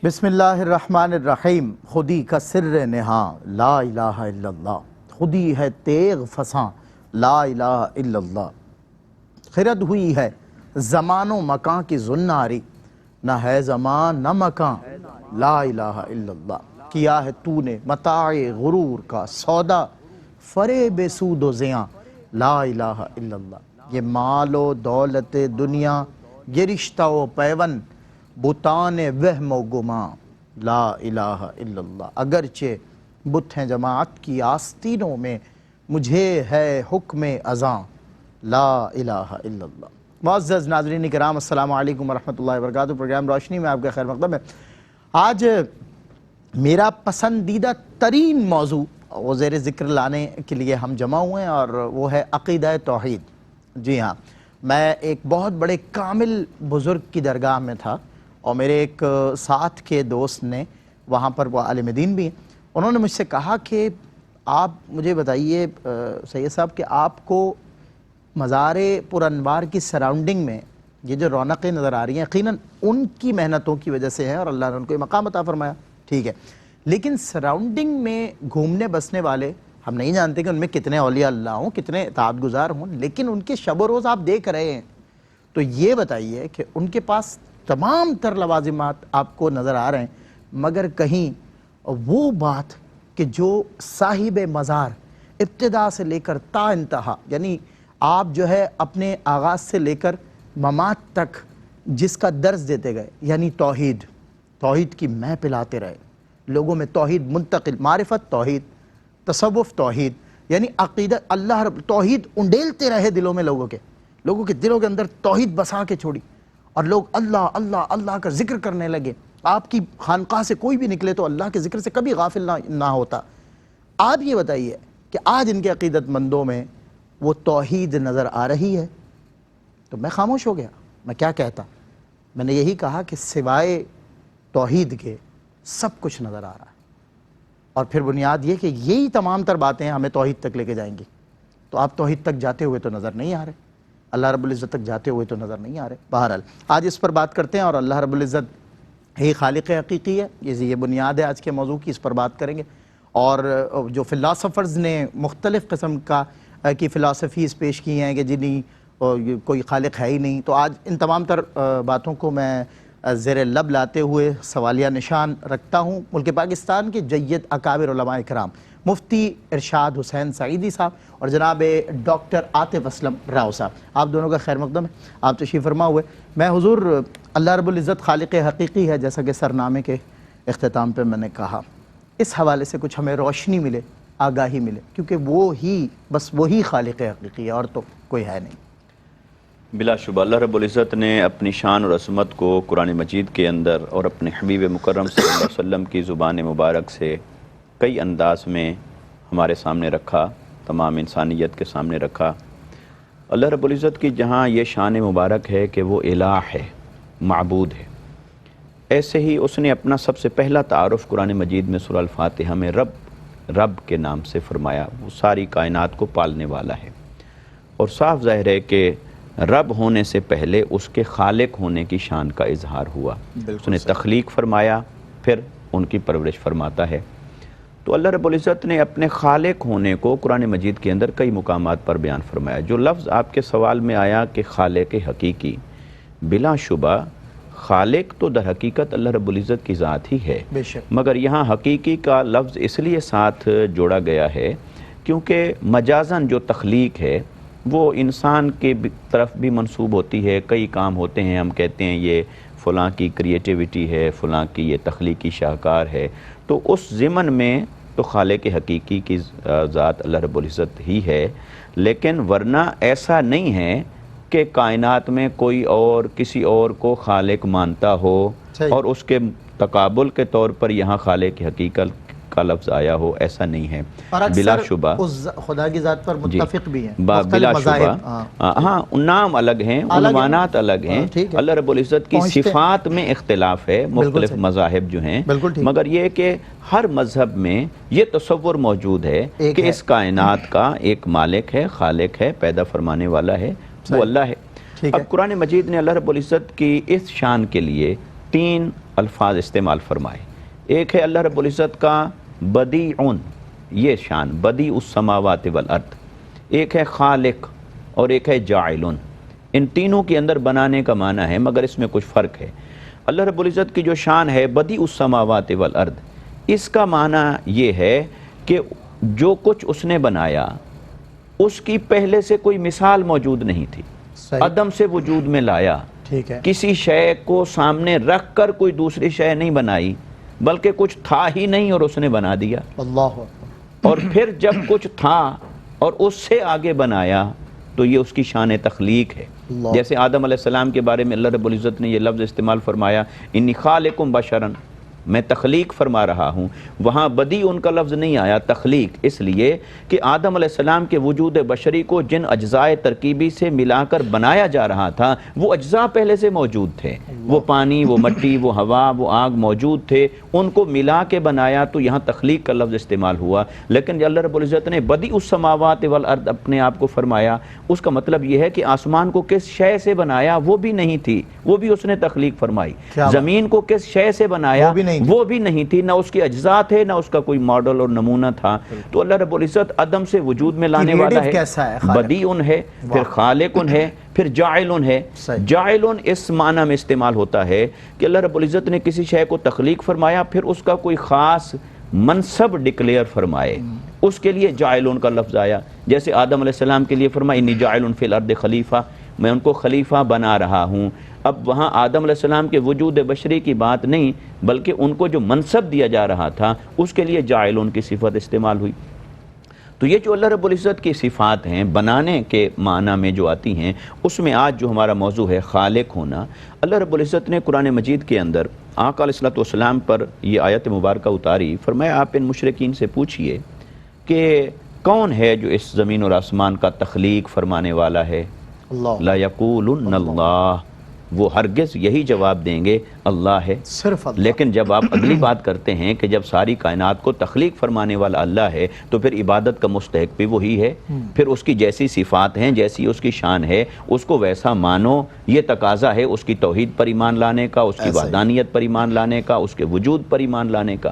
بسم اللہ الرحمن الرحیم۔ خودی کا سر نہاں لا الہ الا اللہ، خودی ہے تیغ فساں لا الہ الا اللہ۔ خرد ہوئی ہے زمان و مکان کی زناری، نہ ہے زمان نہ مکان لا الہ الا اللہ۔ کیا ہے تو نے متاع غرور کا سودا، فریب سود و زیاں لا الہ الا اللہ۔ یہ مال و دولت دنیا، یہ رشتہ و پیون، بتان وہم و گمان لا الہ الا اللہ۔ اگرچہ بت ہیں جماعت کی آستینوں میں، مجھے ہے حکم اذاں لا الہ الا اللہ۔ معزز ناظرین کرام، السلام علیکم ورحمۃ اللہ وبرکاتہ۔ پروگرام روشنی میں آپ کا خیر مقدم ہے۔ آج میرا پسندیدہ ترین موضوع وہ زیر ذکر لانے کے لیے ہم جمع ہوئے ہیں، اور وہ ہے عقیدہ توحید۔ جی ہاں، میں ایک بہت بڑے کامل بزرگ کی درگاہ میں تھا، اور میرے ایک ساتھ کے دوست نے، وہاں پر وہ عالم دین بھی ہیں، انہوں نے مجھ سے کہا کہ آپ مجھے بتائیے سید صاحب کہ آپ کو مزار پر انوار کی سراؤنڈنگ میں یہ جو رونقیں نظر آ رہی ہیں، یقیناً ان کی محنتوں کی وجہ سے ہے، اور اللہ نے ان کو یہ مقام عطا فرمایا، ٹھیک ہے، لیکن سراؤنڈنگ میں گھومنے بسنے والے ہم نہیں جانتے کہ ان میں کتنے اولیاء اللہ ہوں، کتنے اطاعت گزار ہوں، لیکن ان کے شب و روز آپ دیکھ رہے ہیں، تو یہ بتائیے کہ ان کے پاس تمام تر لوازمات آپ کو نظر آ رہے ہیں، مگر کہیں وہ بات کہ جو صاحب مزار ابتدا سے لے کر تا انتہا، یعنی آپ جو ہے اپنے آغاز سے لے کر ممات تک جس کا درس دیتے گئے، یعنی توحید کی میں پلاتے رہے، لوگوں میں توحید منتقل، معرفت توحید، تصوف توحید، یعنی عقیدہ اللہ رب، توحید انڈیلتے رہے دلوں میں، لوگوں کے دلوں کے اندر توحید بسا کے چھوڑی، اور لوگ اللہ اللہ اللہ کا ذکر کرنے لگے۔ آپ کی خانقاہ سے کوئی بھی نکلے تو اللہ کے ذکر سے کبھی غافل نہ ہوتا۔ آپ یہ بتائیے کہ آج ان کے عقیدت مندوں میں وہ توحید نظر آ رہی ہے؟ تو میں خاموش ہو گیا، میں کیا کہتا؟ میں نے یہی کہا کہ سوائے توحید کے سب کچھ نظر آ رہا ہے، اور پھر بنیاد یہ کہ یہی تمام تر باتیں ہمیں توحید تک لے کے جائیں گی، تو آپ توحید تک جاتے ہوئے تو نظر نہیں آ رہے، اللہ رب العزت تک جاتے ہوئے تو نظر نہیں آ رہے۔ بہرحال آج اس پر بات کرتے ہیں، اور اللہ رب العزت ہی خالق حقیقی ہے، یہ بنیاد ہے آج کے موضوع کی، اس پر بات کریں گے۔ اور جو فلاسفرز نے مختلف قسم کی فلاسفیز پیش کی ہیں کہ جنہیں کوئی خالق ہے ہی نہیں، تو آج ان تمام تر باتوں کو میں زیر لب لاتے ہوئے سوالیہ نشان رکھتا ہوں ملک پاکستان کے جید اکابر علماء کرام، مفتی ارشاد حسین سعیدی صاحب اور جناب ڈاکٹر عاطف اسلم راؤ صاحب، آپ دونوں کا خیر مقدم ہے، آپ تشریف فرما ہوئے۔ میں حضور اللہ رب العزت خالق حقیقی ہے، جیسا کہ سرنامے کے اختتام پہ میں نے کہا، اس حوالے سے کچھ ہمیں روشنی ملے، آگاہی ملے، کیونکہ وہی خالق حقیقی ہے، اور تو کوئی ہے نہیں۔ بلا شبہ اللہ رب العزت نے اپنی شان اور عظمت کو قرآن مجید کے اندر اور اپنے حبیب مکرم صلی اللہ علیہ وسلم کی زبان مبارک سے کئی انداز میں ہمارے سامنے رکھا، تمام انسانیت کے سامنے رکھا۔ اللہ رب العزت کی جہاں یہ شان مبارک ہے کہ وہ الہ ہے، معبود ہے، ایسے ہی اس نے اپنا سب سے پہلا تعارف قرآن مجید میں سورہ الفاتحہ میں رب کے نام سے فرمایا۔ وہ ساری کائنات کو پالنے والا ہے، اور صاف ظاہر ہے کہ رب ہونے سے پہلے اس کے خالق ہونے کی شان کا اظہار ہوا۔ اس نے تخلیق فرمایا، پھر ان کی پرورش فرماتا ہے۔ تو اللہ رب العزت نے اپنے خالق ہونے کو قرآن مجید کے اندر کئی مقامات پر بیان فرمایا۔ جو لفظ آپ کے سوال میں آیا کہ خالق حقیقی، بلا شبہ خالق تو در حقیقت اللہ رب العزت کی ذات ہی ہے، مگر یہاں حقیقی کا لفظ اس لیے ساتھ جوڑا گیا ہے کیونکہ مجازاً جو تخلیق ہے وہ انسان کے طرف بھی منسوب ہوتی ہے۔ کئی کام ہوتے ہیں، ہم کہتے ہیں یہ فلاں کی کریٹیوٹی ہے، فلاں کی یہ تخلیقی شاہکار ہے، تو اس ضمن میں تو خالق حقیقی کی ذات اللہ رب العزت ہی ہے، لیکن ورنہ ایسا نہیں ہے کہ کائنات میں کوئی اور کسی اور کو خالق مانتا ہو اور اس کے تقابل کے طور پر یہاں خالق حقیقت کا لفظ آیا ہو، ایسا نہیں ہے۔ بلا شبہ خدا کی ذات پر متفق بھی ہیں، بلا شبہ ہاں، نام الگ ہیں، عنوانات الگ ہیں، اللہ رب العزت کی صفات میں اختلاف ہے، مختلف مذاہب جو ہیں، مگر یہ کہ ہر مذہب میں یہ تصور موجود ہے کہ اس کائنات کا ایک مالک ہے، خالق ہے، پیدا فرمانے والا ہے، وہ اللہ ہے۔ ٹھیک ہے۔ اب قرآن مجید نے اللہ رب العزت کی اس شان کے لیے 3 الفاظ استعمال فرمائے۔ ایک ہے اللہ رب العزت کا بدیعٌ، یہ شان بدیع السماوات والارض، ایک ہے خالق اور ایک ہے جاعلٌ۔ ان تینوں کے اندر بنانے کا معنی ہے، مگر اس میں کچھ فرق ہے۔ اللہ رب العزت کی جو شان ہے بدیع السماوات والارض، اس کا معنی یہ ہے کہ جو کچھ اس نے بنایا اس کی پہلے سے کوئی مثال موجود نہیں تھی، صحیح، عدم سے وجود میں لایا۔ ٹھیک ہے، کسی شے کو سامنے رکھ کر کوئی دوسری شے نہیں بنائی، بلکہ کچھ تھا ہی نہیں اور اس نے بنا دیا، اللہ اکبر، اور پھر جب کچھ تھا اور اس سے آگے بنایا تو یہ اس کی شان تخلیق ہے۔ اللہ، جیسے آدم علیہ السلام کے بارے میں اللہ رب العزت نے یہ لفظ استعمال فرمایا، انی خالق بشرا، میں تخلیق فرما رہا ہوں۔ وہاں بدیع ان کا لفظ نہیں آیا، تخلیق، اس لیے کہ آدم علیہ السلام کے وجود بشری کو جن اجزاء ترکیبی سے ملا کر بنایا جا رہا تھا وہ اجزاء پہلے سے موجود تھے، وہ پانی، وہ مٹی، وہ ہوا، وہ آگ موجود تھے، ان کو ملا کے بنایا، تو یہاں تخلیق کا لفظ استعمال ہوا۔ لیکن اللہ رب العزت نے بدیع السماوات والارض اپنے آپ کو فرمایا، اس کا مطلب یہ ہے کہ آسمان کو کس شے سے بنایا وہ بھی نہیں تھی، وہ بھی اس نے تخلیق فرمائی۔ زمین کو کس شے سے بنایا وہ بھی نہیں تھی، نہ اس کے اجزاء تھے، نہ اس کا کوئی ماڈل اور نمونہ تھا۔ تو اللہ رب العزت عدم سے وجود میں لانے والا ہے، بدیع ہے، پھر خالق ہے، پھر جاعل ہے۔ جاعل اس معنی میں استعمال ہوتا ہے کہ اللہ رب العزت نے کسی شے کو تخلیق فرمایا، پھر اس کا کوئی خاص منصب ڈکلیئر فرمائے، اس کے لیے جاعل کا لفظ آیا۔ جیسے آدم علیہ السلام کے لیے فرمایا انی جاعل فی الارض خلیفہ، میں ان کو خلیفہ بنا رہا ہوں۔ اب وہاں آدم علیہ السلام کے وجود بشری کی بات نہیں، بلکہ ان کو جو منصب دیا جا رہا تھا اس کے لیے جاعل کی صفت استعمال ہوئی۔ تو یہ جو اللہ رب العزت کی صفات ہیں بنانے کے معنی میں جو آتی ہیں، اس میں آج جو ہمارا موضوع ہے خالق ہونا، اللہ رب العزت نے قرآن مجید کے اندر آقا علیہ الصلوۃ والسلام پر یہ آیت مبارکہ اتاری، فرمایا آپ ان مشرکین سے پوچھئے کہ کون ہے جو اس زمین اور آسمان کا تخلیق فرمانے والا ہے؟ لا یقولن اللہ، وہ ہرگز یہی جواب دیں گے اللہ ہے، صرف اللہ۔ لیکن جب آپ اگلی بات کرتے ہیں کہ جب ساری کائنات کو تخلیق فرمانے والا اللہ ہے تو پھر عبادت کا مستحق بھی وہی ہے، پھر اس کی جیسی صفات ہیں، جیسی اس کی شان ہے، اس کو ویسا مانو۔ یہ تقاضا ہے اس کی توحید پر ایمان لانے کا، اس کی وحدانیت پر ایمان لانے کا، اس کے وجود پر ایمان لانے کا۔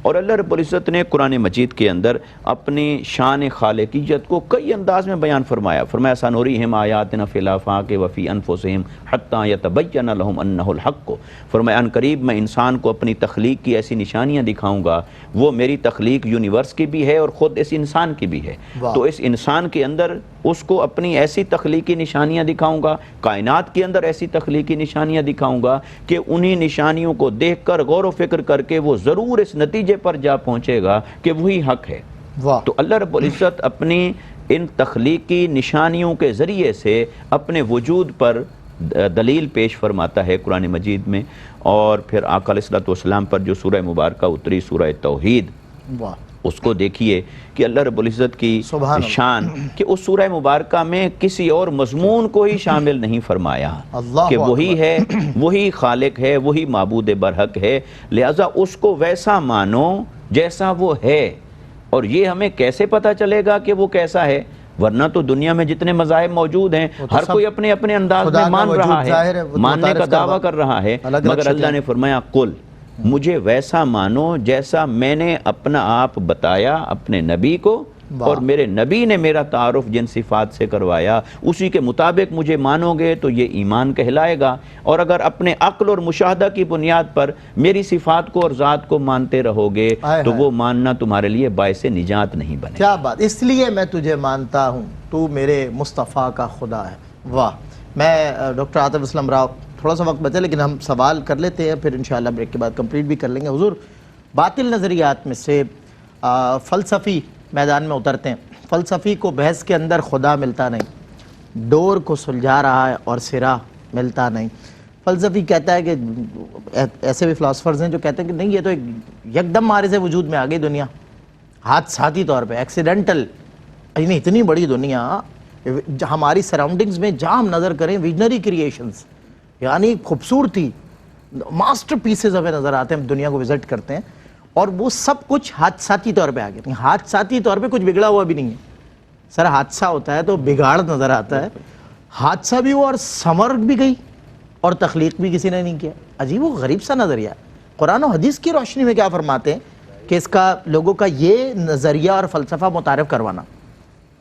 اور اللہ رب العزت نے قرآن مجید کے اندر اپنی شان خالقیت کو کئی انداز میں بیان فرمایا۔ فرمایا سنوریہم آیاتنا فی الآفاق وفی انفسہم حتی یتبین لہم انہ الحق، فرمایا ان قریب میں انسان کو اپنی تخلیق کی ایسی نشانیاں دکھاؤں گا، وہ میری تخلیق یونیورس کی بھی ہے اور خود اس انسان کی بھی ہے، تو اس انسان کے اندر اس کو اپنی ایسی تخلیقی نشانیاں دکھاؤں گا، کائنات کے اندر ایسی تخلیقی نشانیاں دکھاؤں گا کہ انہی نشانیوں کو دیکھ کر غور و فکر کر کے وہ ضرور اس نتیجے پر جا پہنچے گا کہ وہی حق ہے۔ تو اللہ رب العزت اپنی ان تخلیقی نشانیوں کے ذریعے سے اپنے وجود پر دلیل پیش فرماتا ہے قرآن مجید میں۔ اور پھر آقا علیہ الصلوۃ والسلام پر جو سورہ مبارکہ اتری، سورہ توحید، اس کو دیکھیے کہ اللہ رب العزت کی شان کہ اس سورہ مبارکہ میں کسی اور مضمون کو ہی شامل نہیں فرمایا کہ وہی ہے، وہی خالق ہے، وہی معبود برحق ہے، لہذا اس کو ویسا مانو جیسا وہ ہے۔ اور یہ ہمیں کیسے پتہ چلے گا کہ وہ کیسا ہے؟ ورنہ تو دنیا میں جتنے مذاہب موجود ہیں ہر کوئی اپنے اپنے انداز میں مان رہا ہے، ماننے کا دعویٰ کر رہا ہے، مگر اللہ نے فرمایا قل، مجھے ویسا مانو جیسا میں نے اپنا آپ بتایا اپنے نبی کو، اور میرے نبی نے میرا تعارف جن صفات سے کروایا اسی کے مطابق مجھے مانو گے تو یہ ایمان کہلائے گا۔ اور اگر اپنے عقل اور مشاہدہ کی بنیاد پر میری صفات کو اور ذات کو مانتے رہو گے تو وہ ماننا تمہارے لیے باعث نجات نہیں بنے۔ کیا بات، اس لیے میں تجھے مانتا ہوں، تو میرے مصطفیٰ کا خدا ہے۔ واہ۔ میں ڈاکٹر عاطف اسلم راؤ، تھوڑا سا وقت بچا لیکن ہم سوال کر لیتے ہیں، پھر انشاءاللہ بریک کے بعد کمپلیٹ بھی کر لیں گے۔ حضور، باطل نظریات میں سے فلسفی میدان میں اترتے ہیں۔ فلسفی کو بحث کے اندر خدا ملتا نہیں، ڈور کو سلجھا رہا ہے اور سرا ملتا نہیں۔ فلسفی کہتا ہے کہ ایسے بھی فلاسفرز ہیں جو کہتے ہیں کہ نہیں، یہ تو یکدم مارے سے وجود میں آ گئی دنیا، حادثاتی طور پہ، ایکسیڈنٹل، یعنی اتنی بڑی دنیا، ہماری سراؤنڈنگز میں جہاں ہم نظر کریں ویژنری کریشنز، یعنی خوبصورتی، ماسٹر پیسز ہمیں نظر آتے ہیں، ہم دنیا کو وزٹ کرتے ہیں، اور وہ سب کچھ حادثاتی طور پہ آ گیا۔ حادثاتی طور پہ کچھ بگڑا ہوا بھی نہیں ہے، سر حادثہ ہوتا ہے تو بگاڑ نظر آتا ہے، حادثہ بھی ہوا اور ثمر بھی گئی اور تخلیق بھی کسی نے نہیں کیا. عجیب و غریب سا نظریہ. قرآن و حدیث کی روشنی میں کیا فرماتے ہیں کہ اس کا لوگوں کا یہ نظریہ اور فلسفہ متعارف کروانا,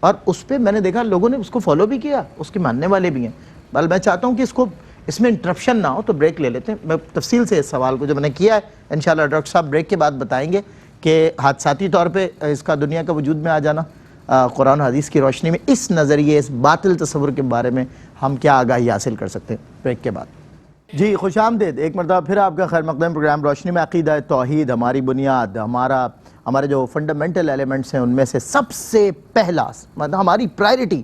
اور اس پہ میں نے دیکھا لوگوں نے اس کو فالو بھی کیا, اس کے ماننے والے بھی ہیں. بل میں چاہتا ہوں کہ اس میں انٹرپشن نہ ہو, تو بریک لے لیتے ہیں. میں تفصیل سے اس سوال کو جو میں نے کیا ہے انشاءاللہ ڈاکٹر صاحب بریک کے بعد بتائیں گے کہ حادثاتی طور پہ اس کا دنیا کا وجود میں آ جانا قرآن و حدیث کی روشنی میں, اس نظریے اس باطل تصور کے بارے میں ہم کیا آگاہی حاصل کر سکتے ہیں. بریک کے بعد جی خوش آمدید ایک مرتبہ پھر آپ کا خیر مقدم پروگرام روشنی میں. عقیدہ توحید ہماری بنیاد, ہمارے جو فنڈامنٹل ایلیمنٹس ہیں ان میں سے سب سے پہلا, مطلب ہماری پرائرٹی,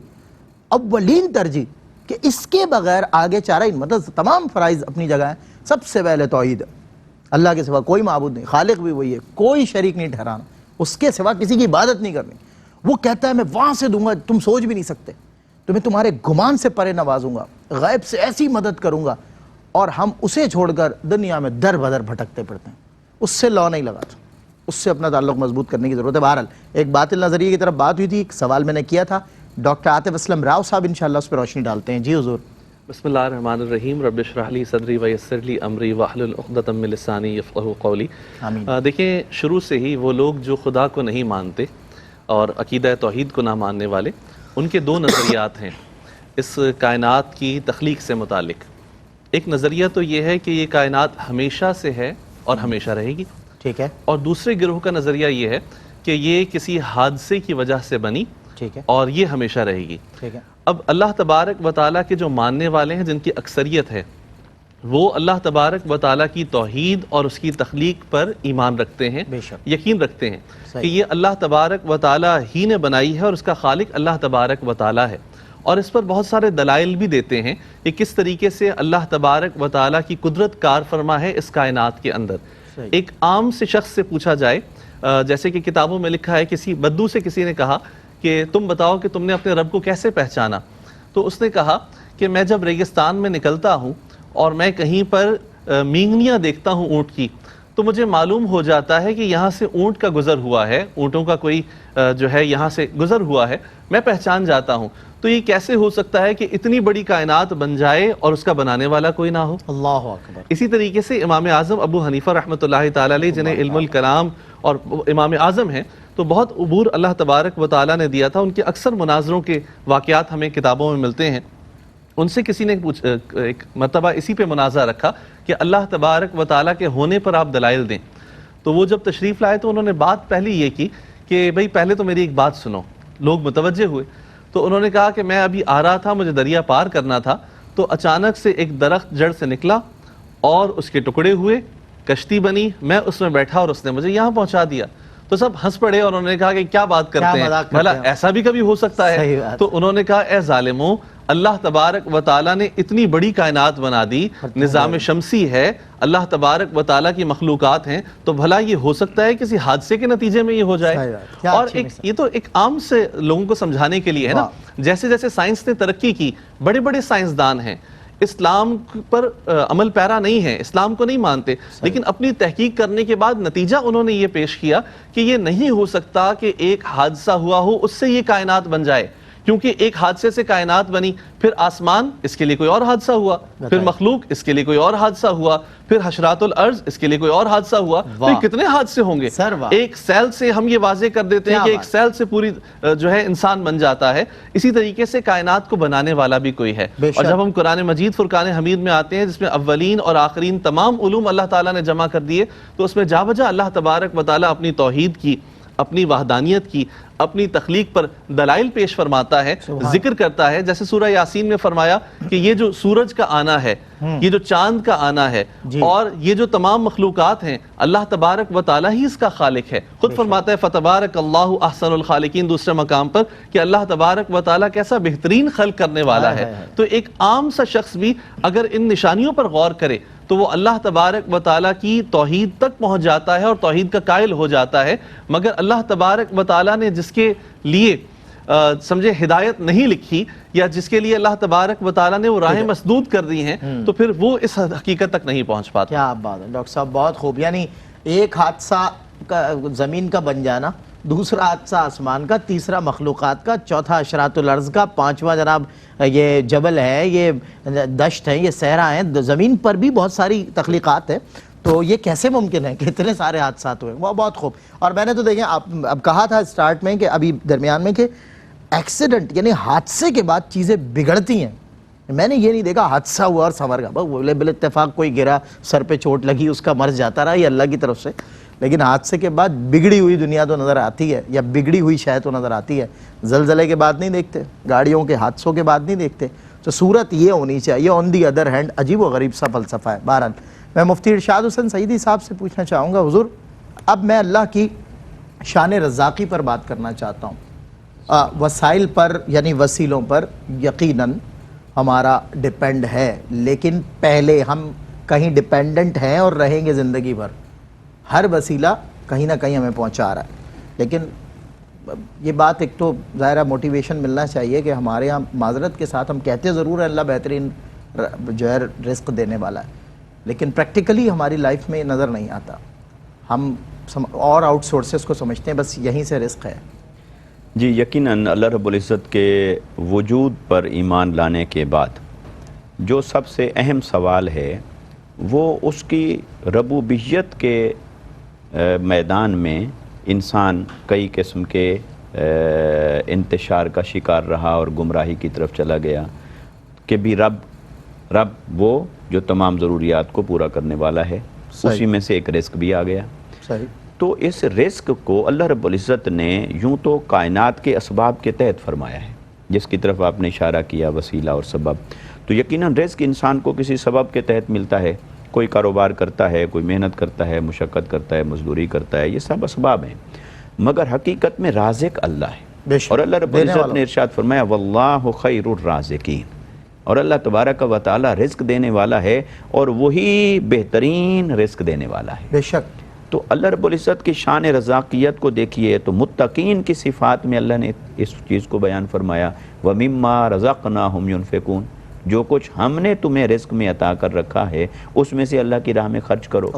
اولین ترجیح کہ اس کے بغیر آگے چارہ ہی, مطلب تمام فرائض اپنی جگہ ہیں, سب سے پہلے توحید. اللہ کے سوا کوئی معبود نہیں, خالق بھی وہی ہے, کوئی شریک نہیں ٹھہرانا, اس کے سوا کسی کی عبادت نہیں کرنی. وہ کہتا ہے میں وہاں سے دوں گا تم سوچ بھی نہیں سکتے, تمہیں تمہارے گمان سے پرے نوازوں گا, غیب سے ایسی مدد کروں گا, اور ہم اسے چھوڑ کر دنیا میں در بدر بھٹکتے پڑتے ہیں. اس سے لا نہیں لگاتا, اس سے اپنا تعلق مضبوط کرنے کی ضرورت ہے. بہرحال ایک باطل نظریے کی طرف بات ہوئی تھی, ایک سوال میں نے کیا تھا, ڈاکٹر عاطف اسلم راؤ صاحب انشاءاللہ اس پہ روشنی ڈالتے ہیں. جی حضور. بسم اللہ الرحمن الرحیم. رب اشرح لی صدری ویسر لی امری واحلل عقدۃ من لسانی یفقہوا قولی. دیکھیں شروع سے ہی وہ لوگ جو خدا کو نہیں مانتے اور عقیدہ توحید کو نہ ماننے والے, ان کے دو نظریات ہیں اس کائنات کی تخلیق سے متعلق. ایک نظریہ تو یہ ہے کہ یہ کائنات ہمیشہ سے ہے اور ہمیشہ رہے گی, ٹھیک ہے, اور دوسرے گروہ کا نظریہ یہ ہے کہ یہ کسی حادثے کی وجہ سے بنی, ٹھیک ہے, اور یہ ہمیشہ رہے گی. ٹھیک ہے. اب اللہ تبارک و تعالیٰ کے جو ماننے والے ہیں, جن کی اکثریت ہے, وہ اللہ تبارک و تعالیٰ کی توحید اور اس کی تخلیق پر ایمان رکھتے ہیں, بے شک, یقین رکھتے ہیں کہ یہ اللہ تبارک و تعالیٰ ہی نے بنائی ہے اور اس کا خالق اللہ تبارک و تعالیٰ ہے. اور اس پر بہت سارے دلائل بھی دیتے ہیں کہ کس طریقے سے اللہ تبارک و تعالیٰ کی قدرت کار فرما ہے اس کائنات کے اندر. ایک عام سے شخص سے پوچھا جائے, جیسے کہ کتابوں میں لکھا ہے, کسی بدو سے کسی نے کہا کہ تم بتاؤ کہ تم نے اپنے رب کو کیسے پہچانا, تو اس نے کہا کہ میں جب ریگستان میں نکلتا ہوں اور میں کہیں پر مینگنیاں دیکھتا ہوں اونٹ کی, تو مجھے معلوم ہو جاتا ہے کہ یہاں سے اونٹ کا گزر ہوا ہے, اونٹوں کا کوئی جو ہے یہاں سے گزر ہوا ہے, میں پہچان جاتا ہوں. تو یہ کیسے ہو سکتا ہے کہ اتنی بڑی کائنات بن جائے اور اس کا بنانے والا کوئی نہ ہو؟ اللہ اکبر. حنیفہ طریقے سے امام اعظم ابو حنیفہ رحمۃ اللہ تعالیٰ علیہ, جنہیں علم الکلام اور امام اعظم ہیں, تو بہت عبور اللہ تبارک و تعالیٰ نے دیا تھا. ان کے اکثر مناظروں کے واقعات ہمیں کتابوں میں ملتے ہیں. ان سے کسی نے ایک مرتبہ اسی پہ مناظرہ رکھا کہ اللہ تبارک و تعالیٰ کے ہونے پر آپ دلائل دیں. تو وہ جب تشریف لائے تو انہوں نے بات پہلی یہ کی کہ بھئی پہلے تو میری ایک بات سنو. لوگ متوجہ ہوئے تو انہوں نے کہا کہ میں ابھی آ رہا تھا, مجھے دریا پار کرنا تھا, تو اچانک سے ایک درخت جڑ سے نکلا اور اس کے ٹکڑے ہوئے, کشتی بنی, میں اس میں بیٹھا اور اس نے مجھے یہاں پہنچا دیا. تو سب ہنس پڑے اور انہوں نے کہا کہ کیا بات کرتے ہیں, بھلا ایسا بھی کبھی ہو سکتا ہے؟ تو انہوں نے کہا اے ظالموں, اللہ تبارک و تعالیٰ نے اتنی بڑی کائنات بنا دی, نظام شمسی ہے, اللہ تبارک و تعالیٰ کی مخلوقات ہیں, تو بھلا یہ ہو سکتا ہے کسی حادثے کے نتیجے میں یہ ہو جائے؟ اور یہ تو ایک عام سے لوگوں کو سمجھانے کے لیے ہے نا. جیسے جیسے سائنس نے ترقی کی, بڑے بڑے سائنسدان ہیں, اسلام پر عمل پیرا نہیں ہے, اسلام کو نہیں مانتے, لیکن اپنی تحقیق کرنے کے بعد نتیجہ انہوں نے یہ پیش کیا کہ یہ نہیں ہو سکتا کہ ایک حادثہ ہوا ہو اس سے یہ کائنات بن جائے, کیونکہ ایک حادثے سے کائنات بنی, پھر آسمان اس کے لیے کوئی اور حادثہ ہوا, پھر مخلوق اس کے لیے کوئی اور حادثہ ہوا, پھر حشرات الارض اس کے لیے کوئی اور حادثہ ہوا. تو کتنے حادثے ہوں گے؟ ایک سیل سے ہم یہ واضح کر دیتے ہیں کہ ایک سیل سے پوری جو ہے انسان بن جاتا ہے. اسی طریقے سے کائنات کو بنانے والا بھی کوئی ہے. اور جب ہم قرآن مجید فرقان حمید میں آتے ہیں, جس میں اولین اور آخرین تمام علوم اللہ تعالیٰ نے جمع کر دیے, تو اس میں جا بجا اللہ تبارک و تعالیٰ اپنی توحید کی, اپنی وحدانیت کی, اپنی تخلیق پر دلائل پیش فرماتا ہے, ذکر کرتا ہے. جیسے سورہ یاسین میں فرمایا کہ یہ جو سورج کا آنا ہے, یہ جو چاند کا آنا ہے, اور یہ جو تمام مخلوقات ہیں, اللہ تبارک و تعالیٰ ہی اس کا خالق ہے. خود فرماتا ہے فَتَبَارَكَ اللَّهُ أَحْسَنُ الْخَالِقِينَ دوسرے مقام پر, کہ اللہ تبارک و تعالیٰ کیسا بہترین خلق کرنے والا ہے. تو ایک عام سا شخص بھی اگر ان نشانیوں پر غور کرے تو وہ اللہ تبارک و تعالیٰ کی توحید تک پہنچ جاتا ہے اور توحید کا قائل ہو جاتا ہے. مگر اللہ تبارک و تعالیٰ نے جس کے لیے سمجھے ہدایت نہیں لکھی, یا جس کے لیے اللہ تبارک و تعالیٰ نے وہ راہیں مسدود کر دی ہیں, تو پھر وہ اس حقیقت تک نہیں پہنچ پاتا. کیا بات ہے ڈاکٹر صاحب, بہت خوب. یعنی ایک حادثہ زمین کا بن جانا دوسرا حادثہ آسمان کا، تیسرا مخلوقات کا، چوتھا اشراط الارض کا، پانچواں جناب یہ جبل ہے، یہ دشت ہے، یہ صحرا ہیں، زمین پر بھی بہت ساری تخلیقات ہیں. تو یہ کیسے ممکن ہے کہ اتنے سارے حادثات ہوئے؟ وہ بہت خوب. اور میں نے تو دیکھیں اب کہا تھا سٹارٹ میں کہ ابھی درمیان میں کہ ایکسیڈنٹ یعنی حادثے کے بعد چیزیں بگڑتی ہیں. میں نے یہ نہیں دیکھا حادثہ ہوا اور سنور گیا، بولے بال اتفاق کوئی گرا، سر پہ چوٹ لگی، اس کا مر جاتا رہا، یہ اللہ کی طرف سے. لیکن حادثے کے بعد بگڑی ہوئی دنیا تو نظر آتی ہے، یا بگڑی ہوئی شے تو نظر آتی ہے. زلزلے کے بعد نہیں دیکھتے، گاڑیوں کے حادثوں کے بعد نہیں دیکھتے. تو صورت یہ ہونی چاہیے. آن دی ادر ہینڈ عجیب و غریب سا فلسفہ ہے. بہرحال میں مفتی ارشاد حسین سعیدی صاحب سے پوچھنا چاہوں گا، حضور اب میں اللہ کی شان رزاقی پر بات کرنا چاہتا ہوں. وسائل پر یعنی وسیلوں پر یقیناً ہمارا ڈیپینڈ ہے، لیکن پہلے ہم کہیں ڈیپینڈنٹ ہیں اور رہیں گے زندگی بھر. ہر وسیلہ کہیں نہ کہیں ہمیں پہنچا رہا ہے. لیکن یہ بات ایک تو ظاہرہ موٹیویشن ملنا چاہیے کہ ہمارے یہاں معذرت کے ساتھ ہم کہتے ضرور ہیں اللہ بہترین جو ہے رزق دینے والا ہے، لیکن پریکٹیکلی ہماری لائف میں نظر نہیں آتا. ہم اور آؤٹ سورسز کو سمجھتے ہیں بس یہیں سے رزق ہے. جی یقیناً اللہ رب العزت کے وجود پر ایمان لانے کے بعد جو سب سے اہم سوال ہے وہ اس کی ربوبیت کے میدان میں انسان کئی قسم کے انتشار کا شکار رہا اور گمراہی کی طرف چلا گیا کہ بھی رب وہ جو تمام ضروریات کو پورا کرنے والا ہے. اسی میں سے ایک رزق بھی آ گیا. صحیح. تو اس رزق کو اللہ رب العزت نے یوں تو کائنات کے اسباب کے تحت فرمایا ہے، جس کی طرف آپ نے اشارہ کیا وسیلہ اور سبب. تو یقیناً رزق انسان کو کسی سبب کے تحت ملتا ہے. کوئی کاروبار کرتا ہے، کوئی محنت کرتا ہے، مشقت کرتا ہے، مزدوری کرتا ہے، یہ سب اسباب ہیں. مگر حقیقت میں رازق اللہ ہے. اور اللہ رب العزت نے ارشاد فرمایا واللہ خیر الرازقین، اور اللہ تبارک و تعالی رزق دینے والا ہے اور وہی بہترین رزق دینے والا ہے. بے شک. تو اللہ رب العزت کی شان رزاقیت کو دیکھیے تو متقین کی صفات میں اللہ نے اس چیز کو بیان فرمایا وَمِمَّا رَزَقْنَاهُمْ يُنْفِقُونَ، جو کچھ ہم نے تمہیں رزق میں عطا کر رکھا ہے اس میں سے اللہ کی راہ میں خرچ کرو.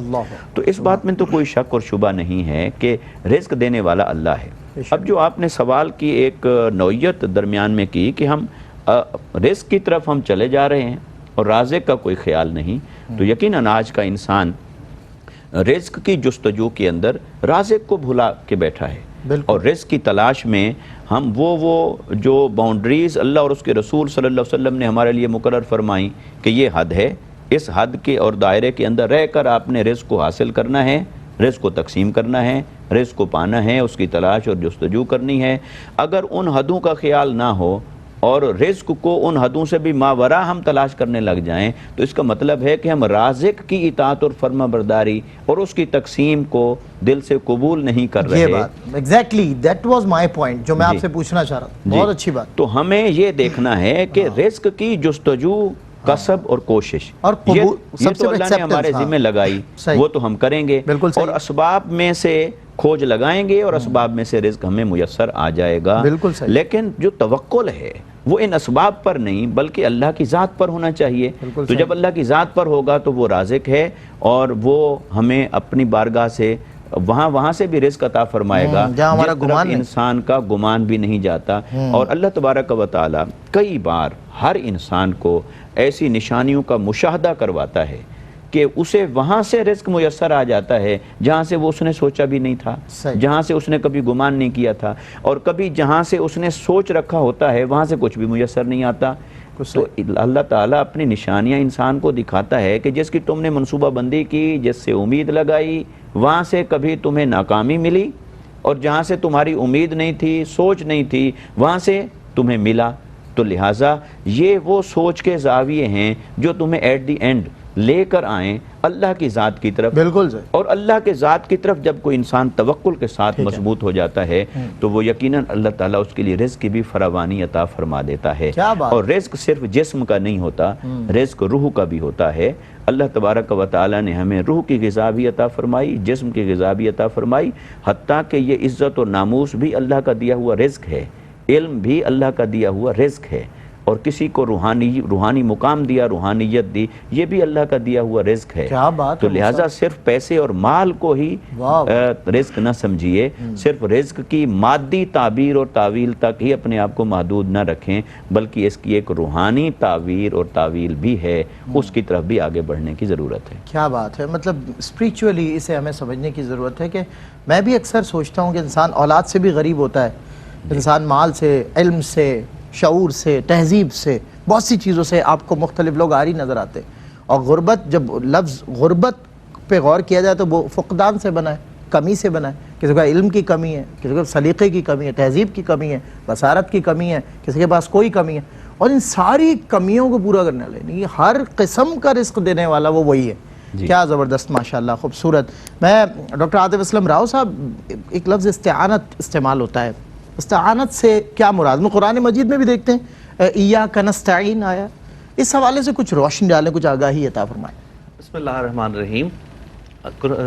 تو اس بات میں تو کوئی شک اور شبہ نہیں ہے کہ رزق دینے والا اللہ ہے. اب جو آپ نے سوال کی ایک نوعیت درمیان میں کی کہ ہم رزق کی طرف ہم چلے جا رہے ہیں اور رازق کا کوئی خیال نہیں، تو یقیناً آج کا انسان رزق کی جستجو کے اندر رازق کو بھلا کے بیٹھا ہے. اور رزق کی تلاش میں ہم وہ جو باؤنڈریز اللہ اور اس کے رسول صلی اللہ علیہ وسلم نے ہمارے لیے مقرر فرمائیں کہ یہ حد ہے، اس حد کے اور دائرے کے اندر رہ کر آپ نے رزق کو حاصل کرنا ہے، رزق کو تقسیم کرنا ہے، رزق کو پانا ہے، اس کی تلاش اور جستجو کرنی ہے. اگر ان حدوں کا خیال نہ ہو اور رزق کو ان حدوں سے بھی ماورا ہم تلاش کرنے لگ جائیں تو اس کا مطلب ہے کہ ہم رازق کی اطاعت اور فرما برداری اور اس کی تقسیم کو دل سے قبول نہیں کر رہے. یہ بات exactly that was my point جو میں آپ سے پوچھنا چاہ رہا تھا. بہت اچھی بات. تو ہمیں یہ دیکھنا ہے کہ رزق کی جستجو، کسب اور کوشش اور یہ تو اللہ نے ہمارے ذمہ لگائی، وہ تو ہم کریں گے اور اسباب میں سے کھوج لگائیں گے اور اسباب میں سے رزق ہمیں میسر آ جائے گا. لیکن جو توکل ہے وہ ان اسباب پر نہیں بلکہ اللہ کی ذات پر ہونا چاہیے. تو جب اللہ کی ذات پر ہوگا تو وہ رازق ہے اور وہ ہمیں اپنی بارگاہ سے وہاں سے بھی رزق عطا فرمائے گا جس طرف انسان کا گمان بھی نہیں جاتا. اور اللہ تبارک و تعالی کئی بار ہر انسان کو ایسی نشانیوں کا مشاہدہ کرواتا ہے کہ اسے وہاں سے رزق میسر آ جاتا ہے جہاں سے وہ اس نے سوچا بھی نہیں تھا، جہاں سے اس نے کبھی گمان نہیں کیا تھا، اور کبھی جہاں سے اس نے سوچ رکھا ہوتا ہے وہاں سے کچھ بھی میسر نہیں آتا. تو اللہ تعالیٰ اپنی نشانیاں انسان کو دکھاتا ہے کہ جس کی تم نے منصوبہ بندی کی، جس سے امید لگائی، وہاں سے کبھی تمہیں ناکامی ملی، اور جہاں سے تمہاری امید نہیں تھی، سوچ نہیں تھی، وہاں سے تمہیں ملا. تو لہٰذا یہ وہ سوچ کے زاویے ہیں جو تمہیں ایٹ دی اینڈ لے کر آئیں اللہ کی ذات کی طرف. بالکل. اور اللہ کے ذات کی طرف جب کوئی انسان توکل کے ساتھ مضبوط ہو جاتا ہے تو وہ یقیناً اللہ تعالیٰ اس کے لیے رزق کی بھی فراوانی عطا فرما دیتا ہے. اور رزق صرف جسم کا نہیں ہوتا، رزق روح کا بھی ہوتا ہے. اللہ تبارک و تعالیٰ نے ہمیں روح کی غذا بھی عطا فرمائی، جسم کی غذا بھی عطا فرمائی، حتیٰ کہ یہ عزت اور ناموس بھی اللہ کا دیا ہوا رزق ہے، علم بھی اللہ کا دیا ہوا رزق ہے. اور کسی کو روحانی مقام دیا، روحانیت دی، یہ بھی اللہ کا دیا ہوا رزق ہے۔ کیا بات تو ہے لہٰذا صرف پیسے اور مال کو ہی رزق نہ سمجھیے، صرف رزق کی مادی تعبیر اور تعویل تک ہی اپنے آپ کو محدود نہ رکھیں، بلکہ اس کی ایک روحانی تعبیر اور تعویل بھی ہے، اس کی طرف بھی آگے بڑھنے کی ضرورت ہے۔ کیا بات ہے، مطلب اسپریچولی اسے ہمیں سمجھنے کی ضرورت ہے کہ میں بھی اکثر سوچتا ہوں کہ انسان اولاد سے بھی غریب ہوتا ہے، انسان مال سے، علم سے، شعور سے، تہذیب سے، بہت سی چیزوں سے آپ کو مختلف لوگ عاری نظر آتے ہیں۔ اور غربت، جب لفظ غربت پہ غور کیا جائے تو وہ فقدان سے بنا ہے، کمی سے بنا ہے۔ کسی کا علم کی کمی ہے، کسی کو سلیقے کی کمی ہے، تہذیب کی کمی ہے، بصارت کی کمی ہے، کسی کے پاس کوئی کمی ہے، اور ان ساری کمیوں کو پورا کرنے والے نہیں، ہر قسم کا رزق دینے والا وہ وہی ہے۔ کیا زبردست، ماشاءاللہ، خوبصورت۔ میں ڈاکٹر عاطف اسلم راؤ صاحب، ایک لفظ استعانت استعمال ہوتا ہے، استعانت سے کیا مراد؟ میں قرآن مجید میں بھی دیکھتے ہیں ایاک نستعین آیا، اس حوالے سے کچھ روشنی ڈالیں، کچھ آگاہی عطا فرمائیں۔ بسم اللہ الرحمن الرحیم۔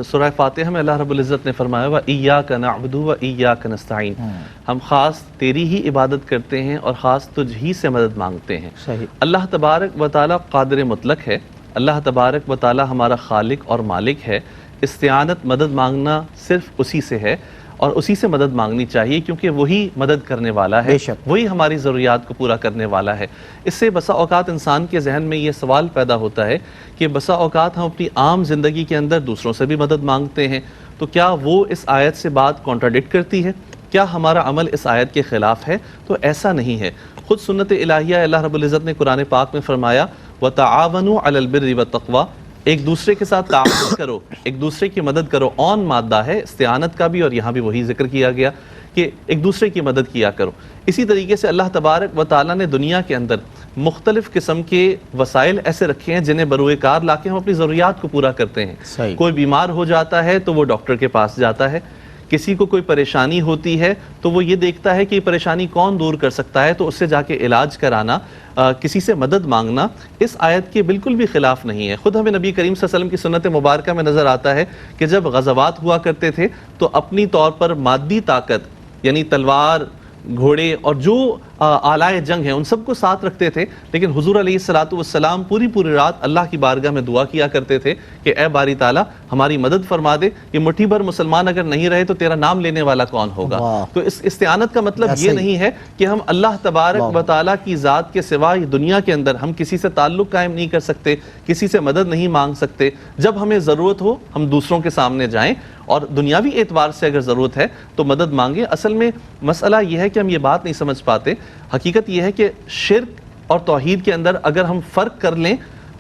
سورہ فاتحہ میں اللہ رب العزت نے فرمایا وَإِيَّاكَ نَعْبُدُ وَإِيَّاكَ نَسْتَعِينُ، ہم خاص تیری ہی عبادت کرتے ہیں اور خاص تجھ ہی سے مدد مانگتے ہیں۔ صحیح۔ اللہ تبارک و تعالیٰ قادر مطلق ہے، اللہ تبارک و تعالیٰ ہمارا خالق اور مالک ہے۔ استعانت، مدد مانگنا صرف اسی سے ہے، اور اسی سے مدد مانگنی چاہیے، کیونکہ وہی مدد کرنے والا ہے، بے شک، وہی ہماری ضروریات کو پورا کرنے والا ہے۔ اس سے بسا اوقات انسان کے ذہن میں یہ سوال پیدا ہوتا ہے کہ بسا اوقات ہم اپنی عام زندگی کے اندر دوسروں سے بھی مدد مانگتے ہیں، تو کیا وہ اس آیت سے بات کانٹراڈکٹ کرتی ہے؟ کیا ہمارا عمل اس آیت کے خلاف ہے؟ تو ایسا نہیں ہے۔ خود سنت الہیہ اللہ رب العزت نے قرآن پاک میں فرمایا وَتَعَاوَنُوا عَلَى الْبِرِّ وَالتَّقْوَىٰ، ایک دوسرے کے ساتھ تعاون کرو، ایک دوسرے کی مدد کرو۔ اون مادہ ہے استعانت کا بھی، اور یہاں بھی وہی ذکر کیا گیا کہ ایک دوسرے کی مدد کیا کرو۔ اسی طریقے سے اللہ تبارک و تعالیٰ نے دنیا کے اندر مختلف قسم کے وسائل ایسے رکھے ہیں جنہیں بروئے کار لا کے ہم اپنی ضروریات کو پورا کرتے ہیں۔ صحیح۔ کوئی بیمار ہو جاتا ہے تو وہ ڈاکٹر کے پاس جاتا ہے، کسی کو کوئی پریشانی ہوتی ہے تو وہ یہ دیکھتا ہے کہ یہ پریشانی کون دور کر سکتا ہے، تو اس سے جا کے علاج کرانا، کسی سے مدد مانگنا اس آیت کے بالکل بھی خلاف نہیں ہے۔ خود ہمیں نبی کریم صلی اللہ علیہ وسلم کی سنت مبارکہ میں نظر آتا ہے کہ جب غزوات ہوا کرتے تھے تو اپنی طور پر مادی طاقت یعنی تلوار، گھوڑے اور جو آلائے جنگ ہیں ان سب کو ساتھ رکھتے تھے، لیکن حضور علیہ الصلوۃ والسلام پوری رات اللہ کی بارگاہ میں دعا کیا کرتے تھے کہ اے باری تعالیٰ ہماری مدد فرما دے، یہ مٹھی بھر مسلمان اگر نہیں رہے تو تیرا نام لینے والا کون ہوگا۔ تو اس استعانت کا مطلب یہ نہیں ہے کہ ہم اللہ تبارک و تعالیٰ کی ذات کے سوا دنیا کے اندر ہم کسی سے تعلق قائم نہیں کر سکتے، کسی سے مدد نہیں مانگ سکتے۔ جب ہمیں ضرورت ہو ہم دوسروں کے سامنے جائیں، اور دنیاوی اعتبار سے اگر ضرورت ہے تو مدد مانگیں۔ اصل میں مسئلہ یہ ہے کہ ہم یہ بات نہیں سمجھ پاتے۔ حقیقت یہ ہے کہ شرک اور توحید کے اندر اگر ہم فرق کر لیں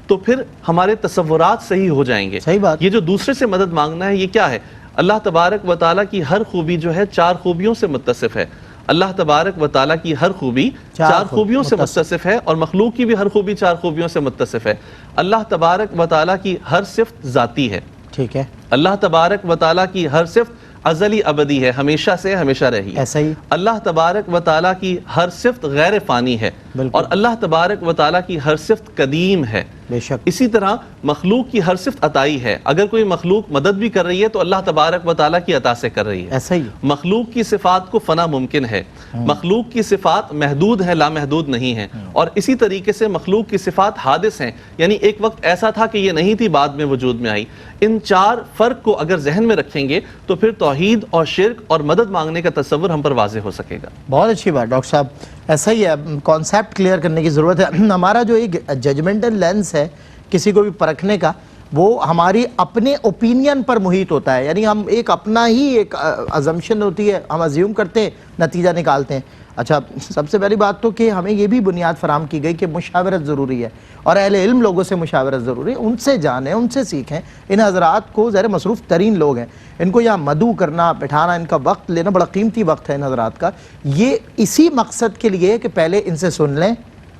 تو پھر ہمارے تصورات صحیح ہو جائیں گے۔ صحیح بات۔ یہ جو دوسرے سے مدد مانگنا ہے یہ کیا ہے؟ اللہ تبارک و تعالیٰ کی ہر خوبی جو ہے 4 خوبیوں سے متصف ہے۔ اللہ تبارک و تعالیٰ کی ہر خوبی 4 خوبیوں سے متصف ہے، اور مخلوق کی بھی ہر خوبی 4 خوبیوں سے متصف ہے۔ اللہ تبارک و تعالیٰ کی ہر صفت ذاتی ہے، ٹھیک ہے۔ اللہ تبارک و تعالیٰ کی ہر صفت ازلی ابدی ہے، ہمیشہ سے ہمیشہ رہی ہے۔ ایسا ہی اللہ تبارک و تعالیٰ کی ہر صفت غیر فانی ہے، اور اللہ تبارک و تعالیٰ کی ہر صفت قدیم ہے۔ بے شک۔ اسی طرح مخلوق کی ہر صفت عطائی ہے، اگر کوئی مخلوق مدد بھی کر رہی ہے تو اللہ تبارک و تعالیٰ کی عطا سے کر رہی ہے۔ ایسا ہی مخلوق کی صفات کو فنا ممکن ہے، مخلوق کی صفات محدود ہے، لامحدود نہیں ہے، اور اسی طریقے سے مخلوق کی صفات حادث ہیں، یعنی ایک وقت ایسا تھا کہ یہ نہیں تھی، بعد میں وجود میں آئی۔ ان 4 فرق کو اگر ذہن میں رکھیں گے تو پھر توحید اور شرک اور مدد مانگنے کا تصور ہم پر واضح ہو سکے گا۔ بہت اچھی بات ڈاکٹر صاحب، ایسا ہی ہے، کانسیپٹ کلیئر کرنے کی ضرورت ہے۔ ہمارا جو ایک ججمنٹل لینس ہے کسی کو بھی پرکھنے کا، وہ ہماری اپنے اوپینین پر محیط ہوتا ہے، یعنی ہم ایک اپنا ہی ایک ازمپشن ہوتی ہے، ہم ازیوم کرتے ہیں، نتیجہ نکالتے ہیں۔ اچھا، سب سے پہلی بات تو کہ ہمیں یہ بھی بنیاد فراہم کی گئی کہ مشاورت ضروری ہے، اور اہل علم لوگوں سے مشاورت ضروری ہے، ان سے جانیں، ان سے سیکھیں۔ ان حضرات کو ظاہر مصروف ترین لوگ ہیں، ان کو یہاں مدعو کرنا، بٹھانا، ان کا وقت لینا بڑا قیمتی وقت ہے ان حضرات کا۔ یہ اسی مقصد کے لیے کہ پہلے ان سے سن لیں،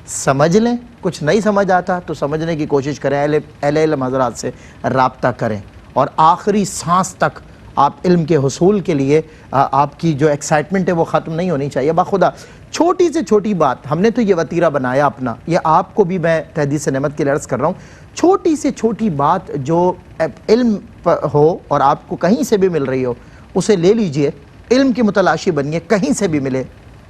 سمجھ لیں، کچھ نہیں سمجھ آتا تو سمجھنے کی کوشش کریں، اہل علم حضرات سے رابطہ کریں، اور آخری سانس تک آپ علم کے حصول کے لیے آپ کی جو ایکسائٹمنٹ ہے وہ ختم نہیں ہونی چاہیے۔ باخدا چھوٹی سے چھوٹی بات، ہم نے تو یہ وتیرہ بنایا اپنا، یہ آپ کو بھی میں تحدیث نعمت کے لیے عرض کر رہا ہوں، چھوٹی سے چھوٹی بات جو علم ہو اور آپ کو کہیں سے بھی مل رہی ہو اسے لے لیجئے، علم کی متلاشی بنیے، کہیں سے بھی ملے،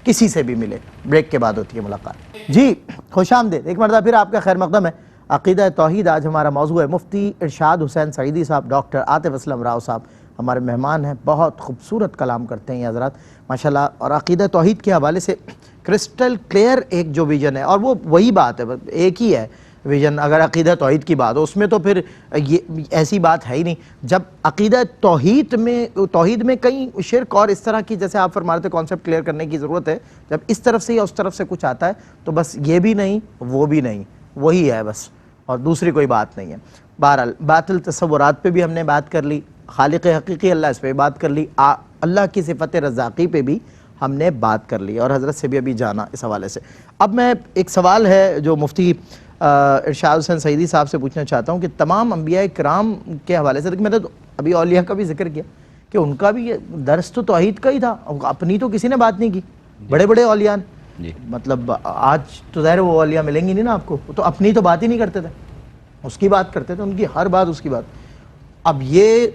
کسی سے بھی ملے. بریک کے بعد ہوتی ہے ملاقات. جی خوش آمدید ایک مرتبہ پھر آپ کا خیر مقدم ہے. عقیدہ توحید آج ہمارا موضوع ہے. مفتی ارشاد حسین سعیدی صاحب، ڈاکٹر عاطف اسلم راؤ صاحب ہمارے مہمان ہیں. بہت خوبصورت کلام کرتے ہیں یہ حضرات ماشاءاللہ، اور عقیدہ توحید کے حوالے سے کرسٹل کلیئر ایک جو ویژن ہے، اور وہ وہی بات ہے، ایک ہی ہے ویژن. اگر عقیدہ توحید کی بات ہو اس میں تو پھر یہ ایسی بات ہے ہی نہیں. جب عقیدہ توحید میں کئی شرک اور اس طرح کی، جیسے آپ فرما رہے تھے، کانسیپٹ کلیئر کرنے کی ضرورت ہے. جب اس طرف سے یا اس طرف سے کچھ آتا ہے تو بس یہ بھی نہیں وہ بھی نہیں، وہی ہے بس، اور دوسری کوئی بات نہیں ہے. بہرحال باطل تصورات پہ بھی ہم نے بات کر لی، خالق حقیقی اللہ اس پہ بات کر لی، اللہ کی صفت رزاقی پہ بھی ہم نے بات کر لی، اور حضرت سے بھی ابھی جانا اس حوالے سے. اب میں ایک سوال ہے جو مفتی ارشاد حسین سعیدی صاحب سے پوچھنا چاہتا ہوں کہ تمام انبیاء کرام کے حوالے سے، میں نے ابھی اولیاء کا بھی ذکر کیا کہ ان کا بھی درس تو توحید کا ہی تھا، اپنی تو کسی نے بات نہیں کی. بڑے بڑے اولیاء جی. مطلب آج تو ظاہر وہ اولیاء ملیں گی نہیں نا آپ کو، تو اپنی تو بات ہی نہیں کرتے تھے، اس کی بات کرتے تھے، ان کی ہر بات اس کی بات. اب یہ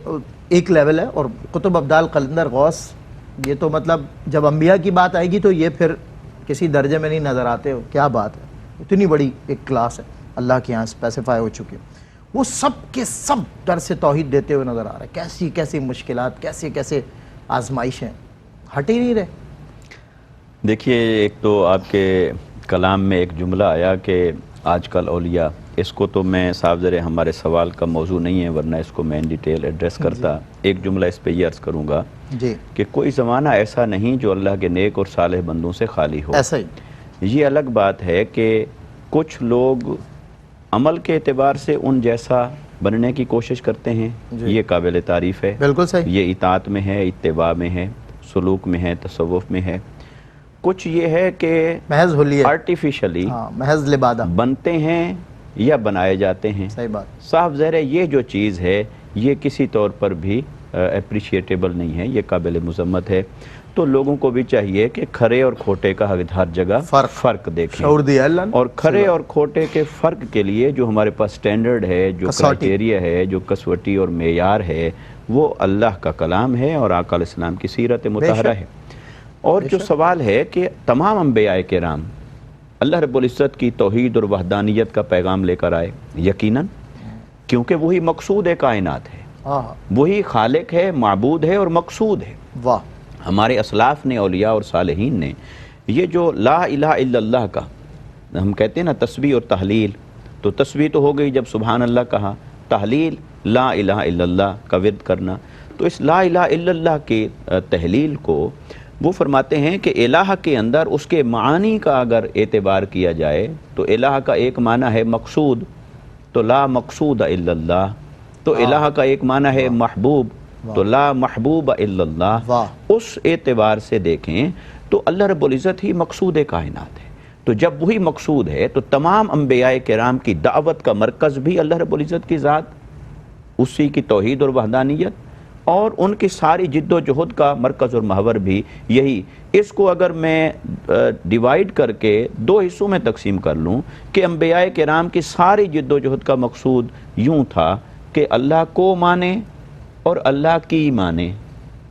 ایک لیول ہے. اور قطب ابدال قلندر غوث، یہ تو مطلب جب انبیاء کی بات آئے گی تو یہ پھر کسی درجے میں نہیں نظر آتے. ہو کیا بات ہے، اتنی بڑی ایک کلاس ہے اللہ کے یہاں اسپیسیفائی ہو چکی. وہ سب کے سب درس توحید دیتے ہوئے نظر آ رہے ہیں. کیسی کیسی مشکلات، کیسے کیسے آزمائشیں، ہٹ ہی نہیں رہے. دیکھیے، ایک تو آپ کے کلام میں ایک جملہ آیا کہ آج کل اولیاء، اس کو تو میں صاحب ذرے ہمارے سوال کا موضوع نہیں ہے، ورنہ اس کو میں ان ڈیٹیل ایڈریس کرتا. ایک جملہ اس پہ یہ عرض کروں گا جی کہ کوئی زمانہ ایسا نہیں جو اللہ کے نیک اور صالح بندوں سے خالی ہو. ایسا ہی. یہ الگ بات ہے کہ کچھ لوگ عمل کے اعتبار سے ان جیسا بننے کی کوشش کرتے ہیں، یہ قابل تعریف ہے. بالکل صحیح. یہ اطاعت میں ہے، اتباع میں ہے، سلوک میں ہے، تصوف میں ہے. کچھ یہ ہے کہ محض حلیہ، آرٹیفیشلی محض لبادہ بنتے ہیں یا بنائے جاتے ہیں. صحیح بات. صاحب ظاہر ہے یہ جو چیز ہے یہ کسی طور پر بھی اپریشیٹیبل نہیں ہے، یہ قابل مذمت ہے. تو لوگوں کو بھی چاہیے کہ کھرے اور کھوٹے کا ہر جگہ فرق دیکھیں، شعور دیا اللہ نے. اور کھرے اور کھوٹے کے فرق کے لیے جو ہمارے پاس سٹینڈرڈ ہے، جو کرائٹیریا ہے، جو کسوٹی اور معیار ہے، وہ اللہ کا کلام ہے اور آقا علیہ السلام کی سیرت مطہرہ ہے. اور جو سوال ہے کہ تمام انبیاء کرام اللہ رب العزت کی توحید اور وحدانیت کا پیغام لے کر آئے، یقیناً، کیونکہ وہی مقصود کائنات ہے، وہی خالق ہے، معبود ہے اور مقصود ہے. واہ. ہمارے اسلاف نے، اولیاء اور صالحین نے، یہ جو لا الہ الا اللہ کا ہم کہتے ہیں نا تسبیح اور تحلیل، تو تسبیح تو ہو گئی جب سبحان اللہ کہا، تحلیل لا الہ الا اللہ کا ورد کرنا. تو اس لا الہ الا اللہ کی تحلیل کو وہ فرماتے ہیں کہ الہ کے اندر اس کے معانی کا اگر اعتبار کیا جائے تو الہ کا ایک معنی ہے مقصود، تو لا مقصود الا اللہ. تو الہ کا ایک معنی ہے محبوب، تو لا محبوب الا اللہ. اس اعتبار سے دیکھیں تو اللہ رب العزت ہی مقصود کائنات ہے. تو جب وہی مقصود ہے تو تمام انبیاء کرام کی دعوت کا مرکز بھی اللہ رب العزت کی ذات، اسی کی توحید اور وحدانیت، اور ان کی ساری جد و جہد کا مرکز اور محور بھی یہی. اس کو اگر میں ڈیوائیڈ کر کے دو حصوں میں تقسیم کر لوں کہ انبیاء کرام کی ساری جد و جہد کا مقصود یوں تھا کہ اللہ کو مانے اور اللہ کی مانے،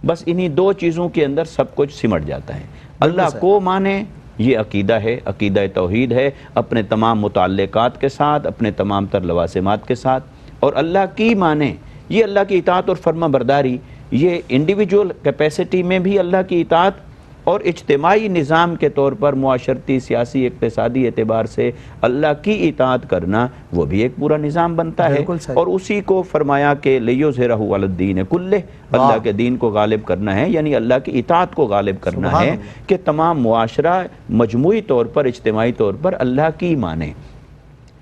بس انہی دو چیزوں کے اندر سب کچھ سمٹ جاتا ہے. اللہ کو مانے، یہ عقیدہ ہے، عقیدہ توحید ہے، اپنے تمام متعلقات کے ساتھ، اپنے تمام تر لوازمات کے ساتھ. اور اللہ کی مانے، یہ اللہ کی اطاعت اور فرما برداری، یہ انڈیویجول کیپیسٹی میں بھی اللہ کی اطاعت، اور اجتماعی نظام کے طور پر معاشرتی، سیاسی، اقتصادی اعتبار سے اللہ کی اطاعت کرنا، وہ بھی ایک پورا نظام بنتا ہے. اور اسی کو فرمایا کہ لِیُظْہِرَہُ عَلَى الدِّینِ کُلِّهِ، اللہ کے دین کو غالب کرنا ہے، یعنی اللہ کی اطاعت کو غالب کرنا ہے کہ تمام معاشرہ مجموعی طور پر، اجتماعی طور پر اللہ کی مانے.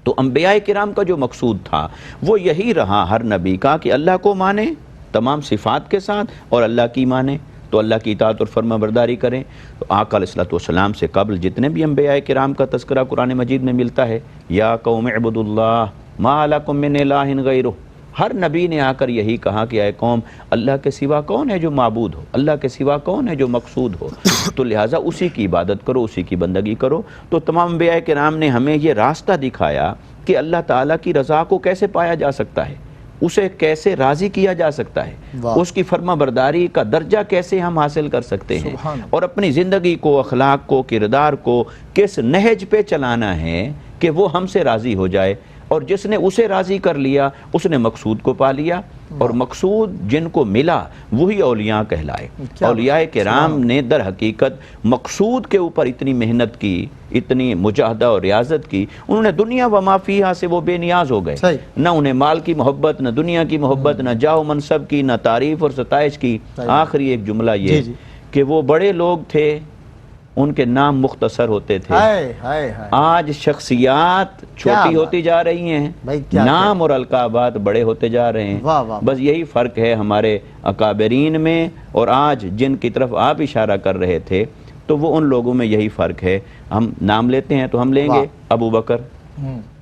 تو انبیاء کرام کا جو مقصود تھا وہ یہی رہا ہر نبی کا کہ اللہ کو مانے تمام صفات کے ساتھ اور اللہ کی مانے، تو اللہ کی اطاعت اور فرما برداری کریں. تو آقا علیہ السلام سے قبل جتنے بھی انبیاء کرام کا تذکرہ قرآن مجید میں ملتا ہے، یا قوم اعبدوا اللہ ما لکم من الہ غیرہ، ہر نبی نے آ کر یہی کہا کہ اے قوم، اللہ کے سوا کون ہے جو معبود ہو، اللہ کے سوا کون ہے جو مقصود ہو، تو لہٰذا اسی کی عبادت کرو، اسی کی بندگی کرو. تو تمام انبیاء کرام نے ہمیں یہ راستہ دکھایا کہ اللہ تعالیٰ کی رضا کو کیسے پایا جا سکتا ہے. اسے کیسے راضی کیا جا سکتا ہے، اس کی فرما برداری کا درجہ کیسے ہم حاصل کر سکتے ہیں، اور اپنی زندگی کو، اخلاق کو، کردار کو کس نہج پہ چلانا ہے کہ وہ ہم سے راضی ہو جائے، اور جس نے اسے راضی کر لیا اس نے مقصود کو پا لیا، اور مقصود جن کو ملا وہی اولیاء کہلائے۔ اولیاء کرام نے در حقیقت مقصود کے اوپر اتنی محنت کی، اتنی مجاہدہ اور ریاضت کی، انہوں نے دنیا و ما فیہا سے وہ بے نیاز ہو گئے، نہ انہیں مال کی محبت، نہ دنیا کی محبت، نہ جاہ و منصب کی، نہ تعریف اور ستائش کی۔ آخری ایک جملہ یہ کہ وہ بڑے لوگ تھے، ان کے نام مختصر ہوتے تھے، آج شخصیات چھوٹی ہوتی جا رہی ہیں، نام اور القابات بڑے ہوتے جا رہے ہیں۔ بس یہی فرق ہے ہمارے اکابرین میں اور آج جن کی طرف آپ اشارہ کر رہے تھے، تو وہ ان لوگوں میں یہی فرق ہے۔ ہم نام لیتے ہیں تو ہم لیں گے ابو بکر،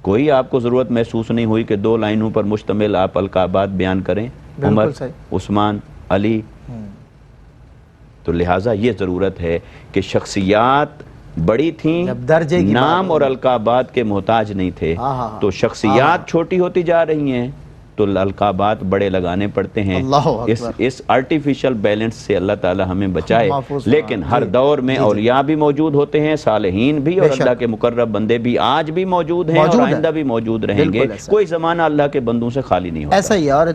کوئی آپ کو ضرورت محسوس نہیں ہوئی کہ 2 لائنوں پر مشتمل آپ القابات بیان کریں، عمر، عثمان، علی۔ تو لہٰذا یہ ضرورت ہے کہ شخصیات بڑی تھیں، نام اور القابات کے محتاج نہیں تھے، تو شخصیات چھوٹی ہوتی جا رہی ہیں تو القابات بڑے لگانے پڑتے ہیں۔ اس آرٹیفیشل بیلنس سے اللہ تعالی ہمیں بچائے، لیکن ہر دور میں اولیاء بھی موجود ہوتے ہیں، صالحین بھی، اور اللہ کے مقرب بندے بھی آج بھی موجود ہیں اور آئندہ بھی موجود رہیں گے۔ کوئی زمانہ اللہ کے بندوں سے خالی نہیں ہوتا۔ ایسا ہی ہے، اور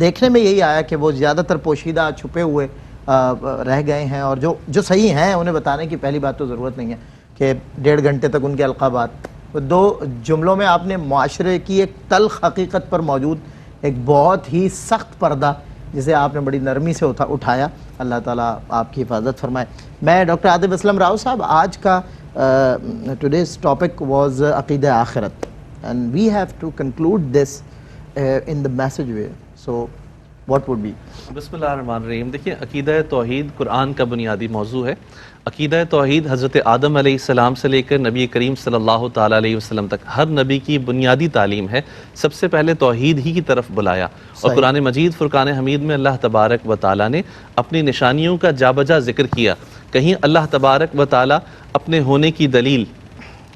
دیکھنے میں یہی آیا کہ وہ زیادہ تر پوشیدہ چھپے ہوئے رہ گئے ہیں، اور جو صحیح ہیں انہیں بتانے کی پہلی بات تو ضرورت نہیں ہے کہ 1.5 گھنٹے تک ان کے القابات، 2 جملوں میں آپ نے معاشرے کی ایک تلخ حقیقت پر موجود ایک بہت ہی سخت پردہ جسے آپ نے بڑی نرمی سے اٹھایا۔ اللہ تعالیٰ آپ کی حفاظت فرمائے۔ میں ڈاکٹر عاطف اسلم راؤ صاحب، آج کا ٹوڈیز ٹاپک واز عقیدہ آخرت، and we have to conclude this in the message way, so what would be؟ بسم اللہ الرحمن الرحیم۔ دیکھیں، عقیدہ توحید قرآن کا بنیادی موضوع ہے۔ عقیدہ توحید حضرت آدم علیہ السلام سے لے کر نبی کریم صلی اللہ تعالیٰ علیہ وسلم تک ہر نبی کی بنیادی تعلیم ہے، سب سے پہلے توحید ہی کی طرف بلایا، اور قرآن مجید فرقان حمید میں اللہ تبارک و تعالیٰ نے اپنی نشانیوں کا جا بجا ذکر کیا۔ کہیں اللہ تبارک و تعالیٰ اپنے ہونے کی دلیل،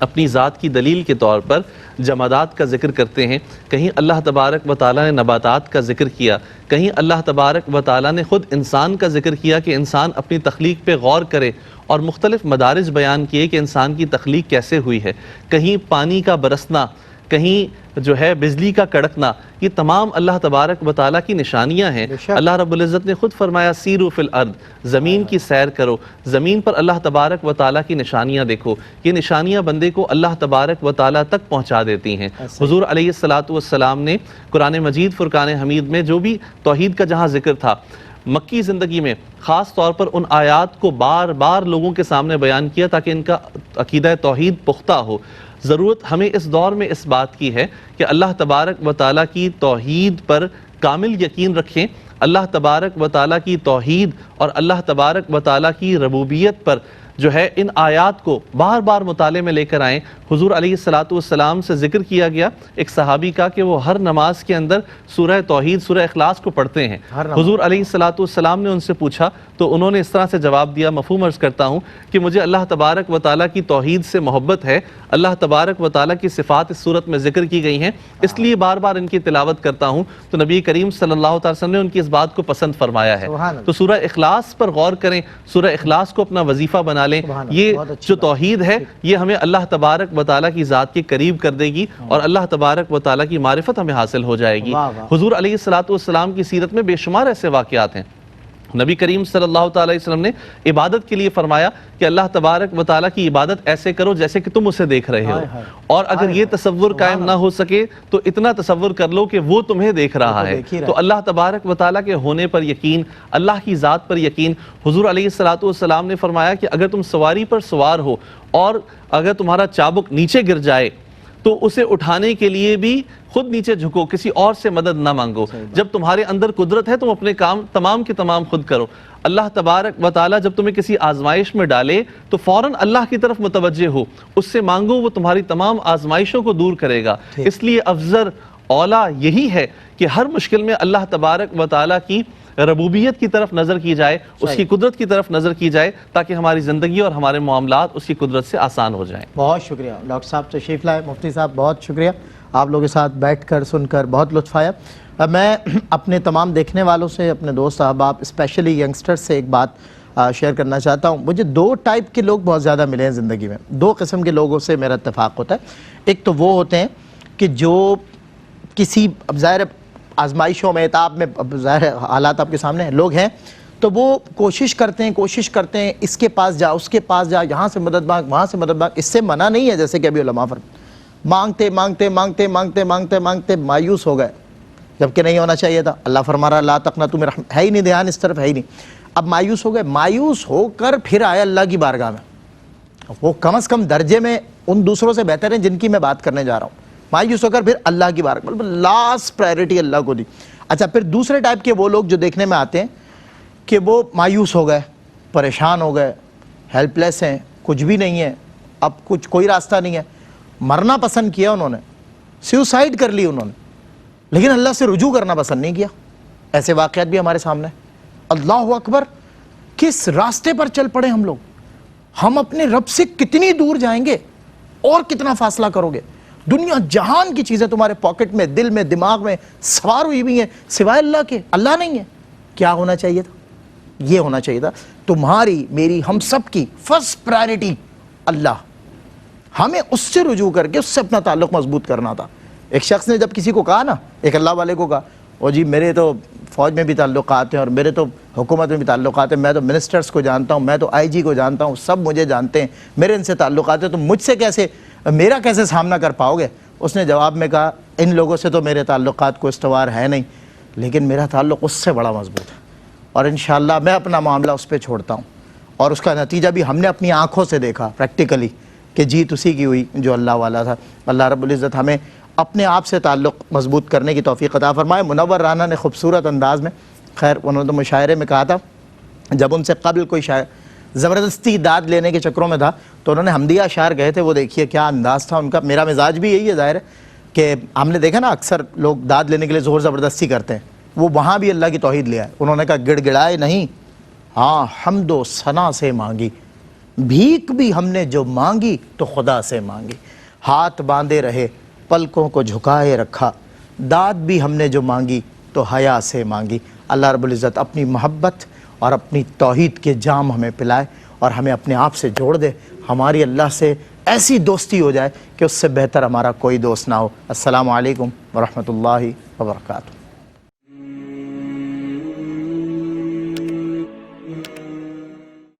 اپنی ذات کی دلیل کے طور پر جمادات کا ذکر کرتے ہیں، کہیں اللہ تبارک و تعالیٰ نے نباتات کا ذکر کیا، کہیں اللہ تبارک و تعالیٰ نے خود انسان کا ذکر کیا کہ انسان اپنی تخلیق پہ غور کرے، اور مختلف مدارج بیان کیے کہ انسان کی تخلیق کیسے ہوئی ہے۔ کہیں پانی کا برسنا، کہیں جو ہے بجلی کا کڑکنا، یہ تمام اللہ تبارک و تعالیٰ کی نشانیاں ہیں۔ اللہ رب العزت نے خود فرمایا سیرو فی الارض، زمین کی سیر کرو، زمین پر اللہ تبارک و تعالیٰ کی نشانیاں دیکھو۔ یہ نشانیاں بندے کو اللہ تبارک و تعالیٰ تک پہنچا دیتی ہیں۔ حضور علیہ الصلاۃ والسلام نے قرآن مجید فرقان حمید میں جو بھی توحید کا جہاں ذکر تھا، مکی زندگی میں خاص طور پر ان آیات کو بار بار لوگوں کے سامنے بیان کیا تاکہ ان کا عقیدہ توحید پختہ ہو۔ ضرورت ہمیں اس دور میں اس بات کی ہے کہ اللہ تبارک و تعالیٰ کی توحید پر کامل یقین رکھیں، اللہ تبارک و تعالیٰ کی توحید اور اللہ تبارک و تعالیٰ کی ربوبیت پر جو ہے ان آیات کو بار بار مطالعے میں لے کر آئیں۔ حضور علیہ الصلاۃ والسلام سے ذکر کیا گیا ایک صحابی کا کہ وہ ہر نماز کے اندر سورہ توحید، سورہ اخلاص کو پڑھتے ہیں۔ حضور علیہ الصلاۃ والسلام نے ان سے پوچھا تو انہوں نے اس طرح سے جواب دیا، مفہوم عرض کرتا ہوں کہ مجھے اللہ تبارک و تعالیٰ کی توحید سے محبت ہے، اللہ تبارک و تعالیٰ کی صفات اس صورت میں ذکر کی گئی ہیں، اس لیے بار بار ان کی تلاوت کرتا ہوں۔ تو نبی کریم صلی اللہ علیہ وسلم نے ان کی اس بات کو پسند فرمایا ہے۔ تو سورہ اخلاص پر غور کریں، سورہ اخلاص کو اپنا وظیفہ بنا لیں۔ یہ جو توحید ہے یہ ہمیں اللہ تبارک و تعالیٰ کی ذات کے قریب کر دے گی اور اللہ تبارک و تعالیٰ کی معرفت ہمیں حاصل ہو جائے گی۔ حضور علیہ الصلاۃ والسلام کی سیرت میں بے شمار ایسے واقعات ہیں۔ نبی کریم صلی اللہ تعالیٰ علیہ وسلم نے عبادت کے لیے فرمایا کہ اللہ تبارک و تعالیٰ کی عبادت ایسے کرو جیسے کہ تم اسے دیکھ رہے ہو، اور اگر یہ تصور قائم نہ ہو سکے تو اتنا تصور کر لو کہ وہ تمہیں دیکھ رہا ہے۔ تو اللہ تبارک و تعالیٰ کے ہونے پر یقین، اللہ کی ذات پر یقین۔ حضور علیہ الصلاۃ والسلام نے فرمایا کہ اگر تم سواری پر سوار ہو اور اگر تمہارا چابک نیچے گر جائے تو اسے اٹھانے کے لیے بھی خود نیچے جھکو، کسی اور سے مدد نہ مانگو۔ جب تمہارے اندر قدرت ہے تم اپنے کام تمام کے تمام خود کرو۔ اللہ تبارک و تعالیٰ جب تمہیں کسی آزمائش میں ڈالے تو فوراً اللہ کی طرف متوجہ ہو، اس سے مانگو، وہ تمہاری تمام آزمائشوں کو دور کرے گا۔ اس لیے افضل اولا یہی ہے کہ ہر مشکل میں اللہ تبارک و تعالیٰ کی ربوبیت کی طرف نظر کی جائے، اس کی قدرت کی طرف نظر کی جائے، تاکہ ہماری زندگی اور ہمارے معاملات اس کی قدرت سے آسان ہو جائیں۔ بہت شکریہ ڈاکٹر صاحب تشریف لائے، مفتی صاحب بہت شکریہ، آپ لوگوں کے ساتھ بیٹھ کر سن کر بہت لطف آیا۔ میں اپنے تمام دیکھنے والوں سے، اپنے دوست احباب اسپیشلی ینگسٹر سے ایک بات شیئر کرنا چاہتا ہوں. مجھے 2 ٹائپ کے لوگ بہت زیادہ ملے ہیں زندگی میں. 2 قسم کے لوگوں سے میرا اتفاق ہوتا ہے. ایک تو وہ ہوتے ہیں کہ جو کسی اب ظاہر آزمائشوں میں، عتاب میں، اب ظاہر حالات آپ کے سامنے ہیں، لوگ ہیں تو وہ کوشش کرتے ہیں اس کے پاس جا، اس کے پاس جا، یہاں سے مدد مانگ، وہاں سے مدد مانگ. اس سے منع نہیں ہے، جیسے کہ ابھی علماء مانگتے مایوس ہو گئے، جبکہ نہیں ہونا چاہیے تھا. اللہ فرما رہا لا تقنطوا من رحمت، ہے ہی نہیں دھیان اس طرف، ہے ہی نہیں. اب مایوس ہو گئے، مایوس ہو کر پھر آئے اللہ کی بارگاہ میں. وہ کم از کم درجے میں ان دوسروں سے بہتر ہیں جن کی میں بات کرنے جا رہا ہوں. مایوس ہو کر پھر اللہ کی بارگاہ میں لاسٹ پرائرٹی اللہ کو دی. اچھا، پھر دوسرے ٹائپ کے وہ لوگ جو دیکھنے میں آتے ہیں کہ وہ مایوس ہو گئے، پریشان ہو گئے، ہیلپ لیس ہیں، کچھ بھی نہیں ہے، اب کچھ کوئی راستہ نہیں ہے. مرنا پسند کیا انہوں نے، سیوسائڈ کر لی انہوں نے، لیکن اللہ سے رجوع کرنا پسند نہیں کیا. ایسے واقعات بھی ہمارے سامنے. اللہ اکبر، کس راستے پر چل پڑے ہم لوگ. ہم اپنے رب سے کتنی دور جائیں گے اور کتنا فاصلہ کرو گے. دنیا جہان کی چیزیں تمہارے پاکٹ میں، دل میں، دماغ میں سوار ہوئی بھی ہیں، سوائے اللہ کے اللہ نہیں ہے. کیا ہونا چاہیے تھا؟ یہ ہونا چاہیے تھا تمہاری، میری، ہم سب کی فرسٹ پرائرٹی اللہ. ہمیں اس سے رجوع کر کے اس سے اپنا تعلق مضبوط کرنا تھا. ایک شخص نے جب کسی کو کہا نا، ایک اللہ والے کو کہا، او جی میرے تو فوج میں بھی تعلقات ہیں اور میرے تو حکومت میں بھی تعلقات ہیں، میں تو منسٹرز کو جانتا ہوں، میں تو آئی جی کو جانتا ہوں، سب مجھے جانتے ہیں، میرے ان سے تعلقات ہیں، تم مجھ سے کیسے، میرا کیسے سامنا کر پاؤ گے؟ اس نے جواب میں کہا، ان لوگوں سے تو میرے تعلقات کو استوار ہے نہیں، لیکن میرا تعلق اس سے بڑا مضبوط ہے، اور انشاءاللہ میں اپنا معاملہ اس پہ چھوڑتا ہوں. اور اس کا نتیجہ بھی ہم نے اپنی آنکھوں سے دیکھا پریکٹیکلی کہ جیت اسی کی ہوئی جو اللہ والا تھا. اللہ رب العزت ہمیں اپنے آپ سے تعلق مضبوط کرنے کی توفیق عطا فرمائے. منور رانا نے خوبصورت انداز میں، خیر انہوں نے تو مشاعرے میں کہا تھا، جب ان سے قبل کوئی شاعر زبردستی داد لینے کے چکروں میں تھا تو انہوں نے حمدیہ اشعار گئے تھے. وہ دیکھیے کیا انداز تھا ان کا. میرا مزاج بھی یہی ہے، ظاہر ہے کہ ہم نے دیکھا نا اکثر لوگ داد لینے کے لیے زور زبردستی کرتے ہیں. وہ وہاں بھی اللہ کی توحید لے آئے. انہوں نے کہا گڑ گڑائے نہیں، ہاں حمد و ثنا سے مانگی، بھیک بھی ہم نے جو مانگی تو خدا سے مانگی. ہاتھ باندھے رہے، پلکوں کو جھکائے رکھا، داد بھی ہم نے جو مانگی تو حیا سے مانگی. اللہ رب العزت اپنی محبت اور اپنی توحید کے جام ہمیں پلائے اور ہمیں اپنے آپ سے جوڑ دے. ہماری اللہ سے ایسی دوستی ہو جائے کہ اس سے بہتر ہمارا کوئی دوست نہ ہو. السلام علیکم ورحمۃ اللہ وبرکاتہ.